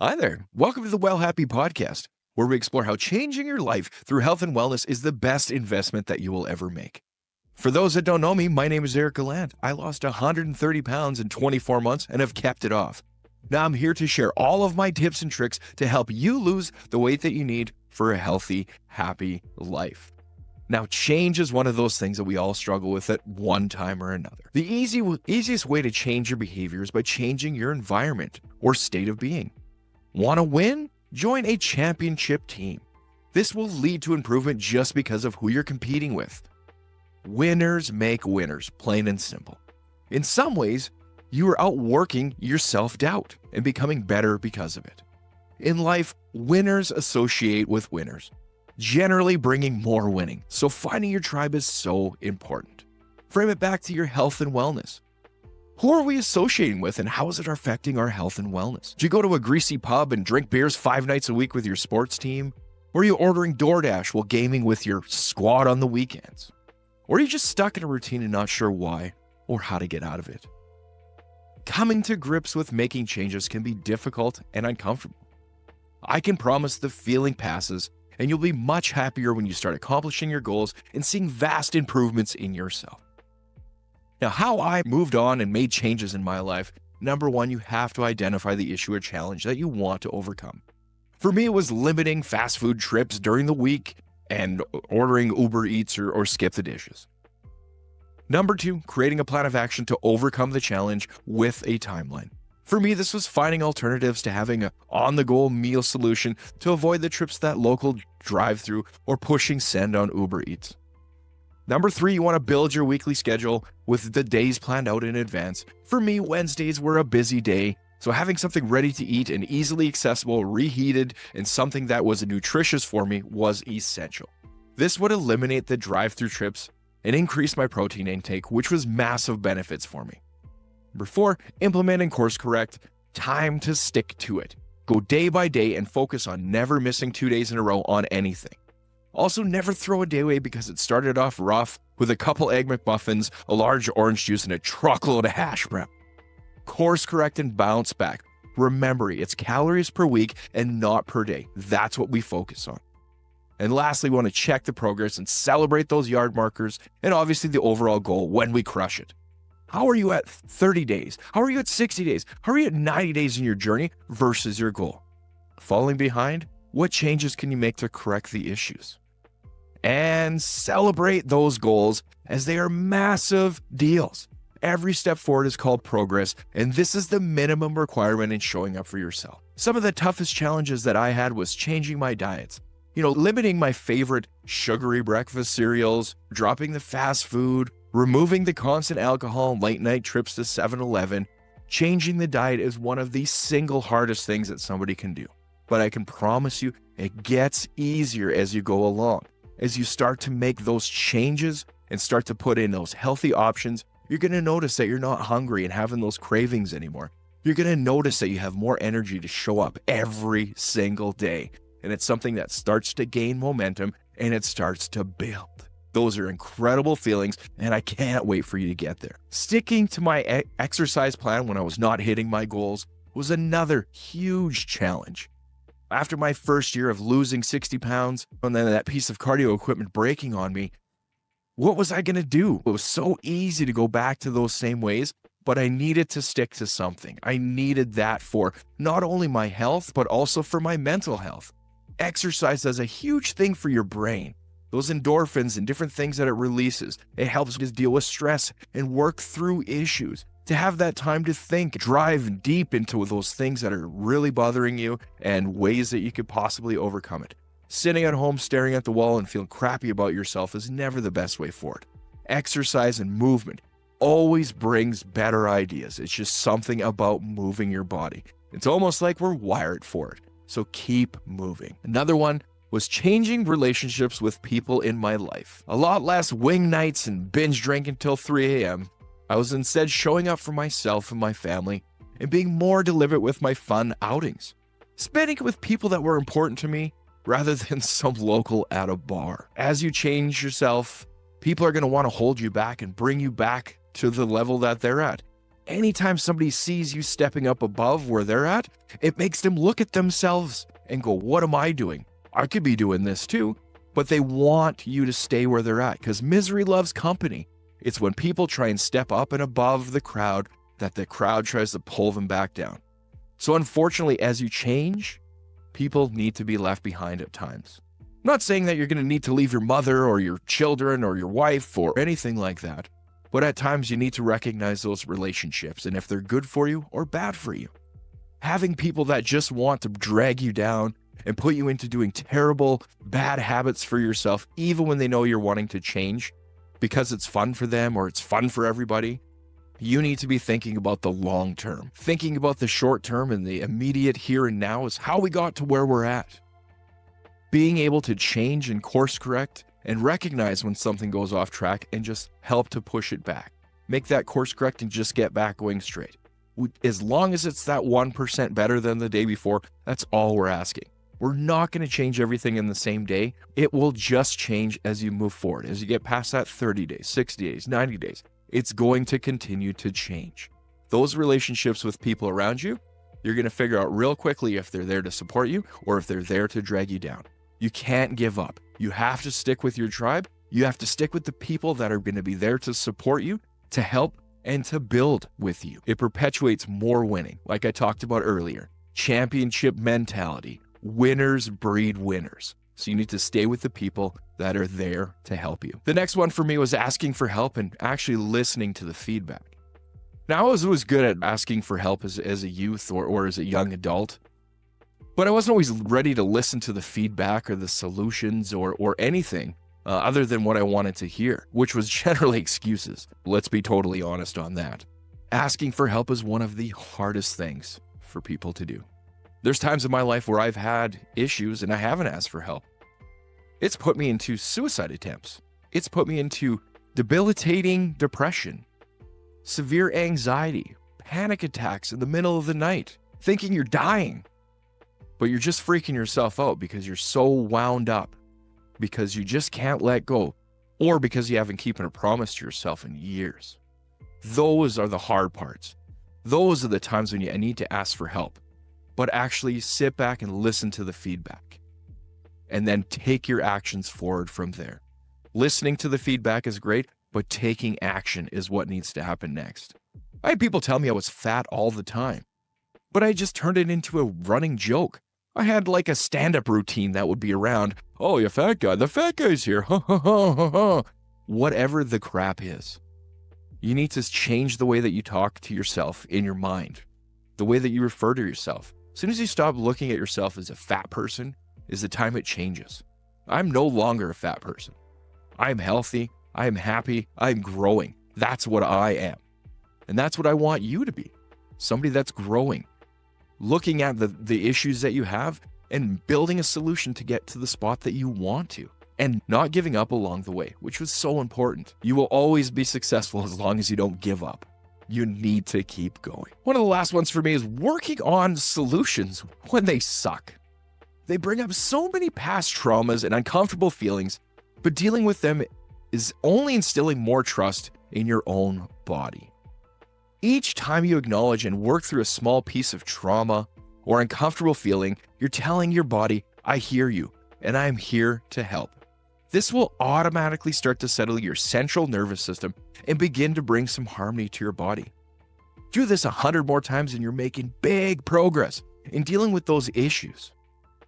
Hi there. Welcome to the Well Happy Podcast, where we explore how changing your life through health and wellness is the best investment that you will ever make. For those that don't know me, my name is Eric Gallant. I lost 130 pounds in 24 months and have kept it off. Now I'm here to share all of my tips and tricks to help you lose the weight that you need for a healthy, happy life. Now, change is one of those things that we all struggle with at one time or another. The easiest way to change your behavior is by changing your environment or state of being. Want to win? Join a championship team. This will lead to improvement just because of who you're competing with. Winners make winners, plain and simple. In some ways, you are outworking your self-doubt and becoming better because of it. In life, winners associate with winners, generally bringing more winning. So finding your tribe is so important. Frame it back to your health and wellness. Who are we associating with and how is it affecting our health and wellness? Do you go to a greasy pub and drink beers 5 nights a week with your sports team? Or are you ordering DoorDash while gaming with your squad on the weekends? Or are you just stuck in a routine and not sure why or how to get out of it? Coming to grips with making changes can be difficult and uncomfortable. I can promise the feeling passes and you'll be much happier when you start accomplishing your goals and seeing vast improvements in yourself. Now, how I moved on and made changes in my life, number one, you have to identify the issue or challenge that you want to overcome. For me, it was limiting fast food trips during the week and ordering Uber Eats or skip the dishes. Number two, creating a plan of action to overcome the challenge with a timeline. For me, this was finding alternatives to having an on-the-go meal solution to avoid the trips to that local drive-thru or pushing send on Uber Eats. Number three, you want to build your weekly schedule with the days planned out in advance. For me, Wednesdays were a busy day, so having something ready to eat and easily accessible, reheated, and something that was nutritious for me was essential. This would eliminate the drive-through trips and increase my protein intake, which was massive benefits for me. Number four, implement and course correct. Time to stick to it. Go day by day and focus on never missing 2 days in a row on anything. Also, never throw a day away because it started off rough with a couple Egg McMuffins, a large orange juice, and a truckload of hash brown. Course correct and bounce back. Remember, it's calories per week and not per day. That's what we focus on. And lastly, we want to check the progress and celebrate those yard markers and obviously the overall goal when we crush it. How are you at 30 days? How are you at 60 days? How are you at 90 days in your journey versus your goal? Falling behind? What changes can you make to correct the issues? And celebrate those goals as they are massive deals. Every step forward is called progress, and this is the minimum requirement in showing up for yourself. Some of the toughest challenges that I had was changing my diets. Limiting my favorite sugary breakfast cereals, dropping the fast food, removing the constant alcohol and late night trips to 7-Eleven. Changing the diet is one of the single hardest things that somebody can do. But I can promise you, it gets easier as you go along. As you start to make those changes and start to put in those healthy options, you're going to notice that you're not hungry and having those cravings anymore. You're going to notice that you have more energy to show up every single day. And it's something that starts to gain momentum and it starts to build. Those are incredible feelings, and I can't wait for you to get there. Sticking to my exercise plan when I was not hitting my goals was another huge challenge. After my first year of losing 60 pounds and then that piece of cardio equipment breaking on me, what was I going to do? It was so easy to go back to those same ways, but I needed to stick to something. I needed that for not only my health, but also for my mental health. Exercise is a huge thing for your brain. Those endorphins and different things that it releases, it helps us deal with stress and work through issues. To have that time to think, drive deep into those things that are really bothering you and ways that you could possibly overcome it. Sitting at home staring at the wall and feeling crappy about yourself is never the best way forward. Exercise and movement always brings better ideas. It's just something about moving your body. It's almost like we're wired for it. So keep moving. Another one was changing relationships with people in my life. A lot less wing nights and binge drinking till 3 a.m. I was instead showing up for myself and my family and being more deliberate with my fun outings. Spending it with people that were important to me rather than some local at a bar. As you change yourself, people are going to want to hold you back and bring you back to the level that they're at. Anytime somebody sees you stepping up above where they're at, it makes them look at themselves and go, what am I doing? I could be doing this too. But they want you to stay where they're at because misery loves company. It's when people try and step up and above the crowd that the crowd tries to pull them back down. So unfortunately, as you change, people need to be left behind at times. I'm not saying that you're going to need to leave your mother or your children or your wife or anything like that. But at times you need to recognize those relationships and if they're good for you or bad for you. Having people that just want to drag you down and put you into doing terrible, bad habits for yourself, even when they know you're wanting to change because it's fun for them or it's fun for everybody, you need to be thinking about the long term. Thinking about the short term and the immediate here and now is how we got to where we're at. Being able to change and course correct and recognize when something goes off track and just help to push it back. Make that course correct and just get back going straight. As long as it's that 1% better than the day before, that's all we're asking. We're not going to change everything in the same day. It will just change as you move forward. As you get past that 30 days, 60 days, 90 days, it's going to continue to change. Those relationships with people around you, you're going to figure out real quickly if they're there to support you or if they're there to drag you down. You can't give up. You have to stick with your tribe. You have to stick with the people that are going to be there to support you, to help, and to build with you. It perpetuates more winning, like I talked about earlier. Championship mentality. Winners breed winners. So you need to stay with the people that are there to help you. The next one for me was asking for help and actually listening to the feedback. Now, I was always good at asking for help as a youth or as a young adult. But I wasn't always ready to listen to the feedback or the solutions or anything other than what I wanted to hear, which was generally excuses. Let's be totally honest on that. Asking for help is one of the hardest things for people to do. There's times in my life where I've had issues and I haven't asked for help. It's put me into suicide attempts. It's put me into debilitating depression, severe anxiety, panic attacks in the middle of the night, thinking you're dying. But you're just freaking yourself out because you're so wound up, because you just can't let go, or because you haven't kept a promise to yourself in years. Those are the hard parts. Those are the times when you need to ask for help, but actually sit back and listen to the feedback and then take your actions forward from there. Listening to the feedback is great, but taking action is what needs to happen next. I had people tell me I was fat all the time, but I just turned it into a running joke. I had like a stand-up routine that would be around, oh, you fat guy, the fat guy's here, ha ha ha ha ha. Whatever the crap is. You need to change the way that you talk to yourself in your mind, the way that you refer to yourself. As soon as you stop looking at yourself as a fat person is the time it changes. I'm no longer a fat person. I'm healthy, I'm happy, I'm growing. That's what I am. And that's what I want you to be. Somebody that's growing. Looking at the issues that you have and building a solution to get to the spot that you want to and not giving up along the way, which was so important. You will always be successful as long as you don't give up. You need to keep going. One of the last ones for me is working on solutions when they suck. They bring up so many past traumas and uncomfortable feelings, but dealing with them is only instilling more trust in your own body. Each time you acknowledge and work through a small piece of trauma or uncomfortable feeling, you're telling your body, I hear you, and I'm here to help. This will automatically start to settle your central nervous system and begin to bring some harmony to your body. Do this 100 more times and you're making big progress in dealing with those issues.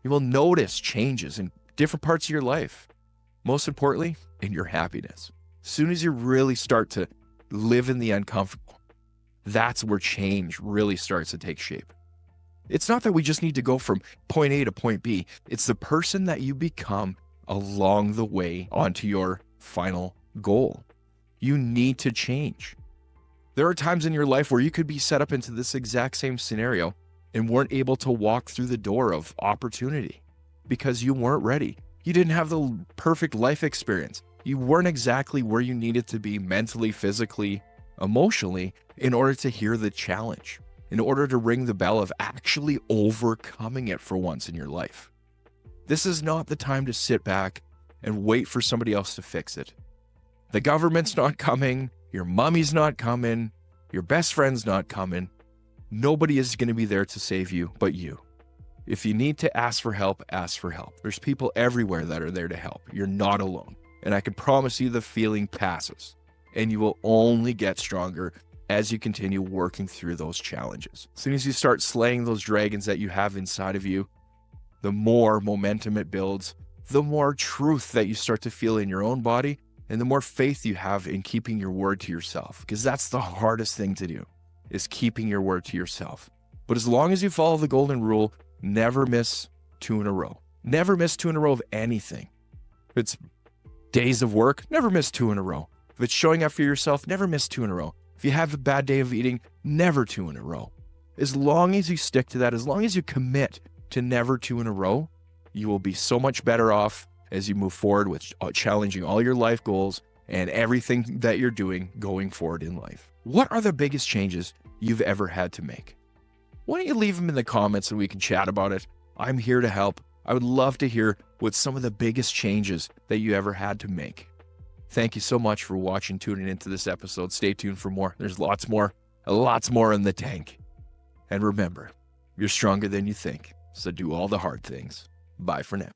You will notice changes in different parts of your life. Most importantly, in your happiness. As soon as you really start to live in the uncomfortable, that's where change really starts to take shape. It's not that we just need to go from point A to point B. It's the person that you become along the way onto your final goal. You need to change. There are times in your life where you could be set up into this exact same scenario and weren't able to walk through the door of opportunity because you weren't ready. You didn't have the perfect life experience. You weren't exactly where you needed to be mentally, physically, emotionally in order to hear the challenge, in order to ring the bell of actually overcoming it for once in your life. This is not the time to sit back and wait for somebody else to fix it. The government's not coming, your mommy's not coming, Your best friend's not coming. Nobody is going to be there to save you but you. If you need to ask for help, ask for help. There's people everywhere that are there to help. You're not alone. And I can promise you the feeling passes. And you will only get stronger as you continue working through those challenges. As soon as you start slaying those dragons that you have inside of you, the more momentum it builds, the more truth that you start to feel in your own body, and the more faith you have in keeping your word to yourself. Because that's the hardest thing to do, is keeping your word to yourself. But as long as you follow the golden rule, never miss 2 in a row. Never miss 2 in a row of anything. If it's days of work, never miss 2 in a row. If it's showing up for yourself, never miss 2 in a row. If you have a bad day of eating, never 2 in a row. As long as you stick to that, as long as you commit to never 2 in a row, you will be so much better off as you move forward with challenging all your life goals and everything that you're doing going forward in life. What are the biggest changes you've ever had to make? Why don't you leave them in the comments and we can chat about it? I'm here to help. I would love to hear what some of the biggest changes that you ever had to make. Thank you so much for watching, tuning into this episode. Stay tuned for more. There's lots more in the tank. And remember, you're stronger than you think. So do all the hard things. Bye for now.